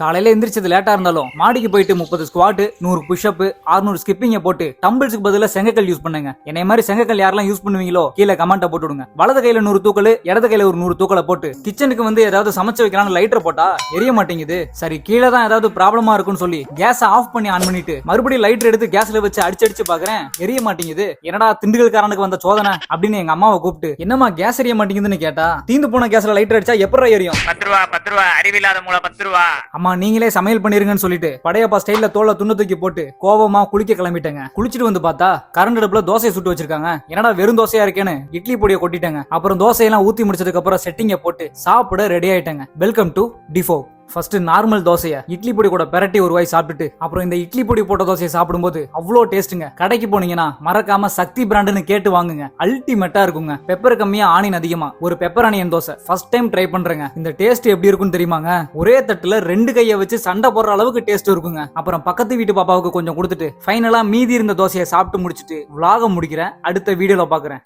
காலையில எந்திரிச்சது லேட்டா இருந்தாலும் மாடிக்கு போயிட்டு 30 ஸ்குவாட் 100 புஷ்அப் 600 ஸ்கிப்பிங்க போட்டு டம்பிள்ஸ்க்கு பதிலா செங்கக்கல் யூஸ் பண்ணுங்க. என்னை மாதிரி செங்கக்கல் யாரெல்லாம் யூஸ் பண்ணுவீங்களோ கீழே கமெண்ட்டை போட்டு விடுங்க. வலது கையில 100 தூக்கல் இடது கையில ஒரு 100 தூக்கலை போட்டு கிச்சனுக்கு வந்து ஏதாவது சமைச்சு வைக்கலாம்னு லைட்டர் போட்டா எரிய மாட்டேங்குது. சரி கீழே தான் ஏதாவது ப்ராப்ளமா இருக்குன்னு சொல்லி கேஸ் ஆஃப் பண்ணி ஆன் பண்ணிட்டு மறுபடியும் லைட்டர் எடுத்து கேஸ்ல வச்சு அடிச்சு பாக்குறேன், எரிய மாட்டேங்குது. என்னடா திண்டுக்கல்காரனுக்கு வந்த சோதனை அப்படின்னு எங்க அம்மாவை கூப்பிட்டு என்னமா கேஸ் எரிய மாட்டேங்குதுன்னு கேட்டா, தீந்து போன கேஸ்ல லைட்டர் அடிச்சா எப்பறம் எரியும்? 10 ரூபா அறிவில்லாத மூளை 10 ரூபா. அம்மா நீங்களே சமையல் பண்ணிருங்கன்னு சொல்லிட்டு படையப்பா ஸ்டைல்ல தோலை துண்ணு தூக்கி போட்டு கோவமா குளிக்க கிளம்பிட்டேங்க. குளிச்சுட்டு வந்து பார்த்தா கரண்ட் அடுப்புல தோசையை சுட்டு வச்சிருக்காங்க. என்னடா வெறும் தோசையா இருக்கேன்னு இட்லி பொடியை கொட்டிட்டேங்க. அப்புறம் தோசையெல்லாம் ஊத்தி முடிச்சதுக்கு அப்புறம் செட்டிங்க போட்டு சாப்பிட ரெடி ஆயிட்டேங்க. வெல்கம் டு டிஃபோ. ஃபர்ஸ்ட் நார்மல் தோசையை இட்லி பொடி கூட பெரட்டி ஒரு வாய் சாப்பிட்டுட்டு அப்புறம் இந்த இட்லி பொடி போட்ட தோசையை சாப்பிடும்போது அவ்வளோ டேஸ்ட்டுங்க. கடைக்கு போனீங்கன்னா மறக்காம சக்தி பிராண்டுன்னு கேட்டு வாங்குங்க, அல்டிமேட்டா இருக்குங்க. பெப்பர் கம்மியா ஆனியன் அதிகமா ஒரு pepper onion dosa first time try பண்றேங்க. இந்த டேஸ்ட் எப்படி இருக்குன்னு தெரியுமாங்க? ஒரே தட்டுல 2 கையை வச்சு சண்டை போடுற அளவுக்கு டேஸ்ட் இருக்குங்க. அப்புறம் பக்கத்து வீட்டு பாப்பாவுக்கு கொஞ்சம் கொடுத்துட்டு ஃபைனலா மீதி இருந்த தோசையை சாப்பிட்டு முடிச்சிட்டு vlog முடிக்கிறேன். அடுத்த வீடியோல பாக்குறேன்.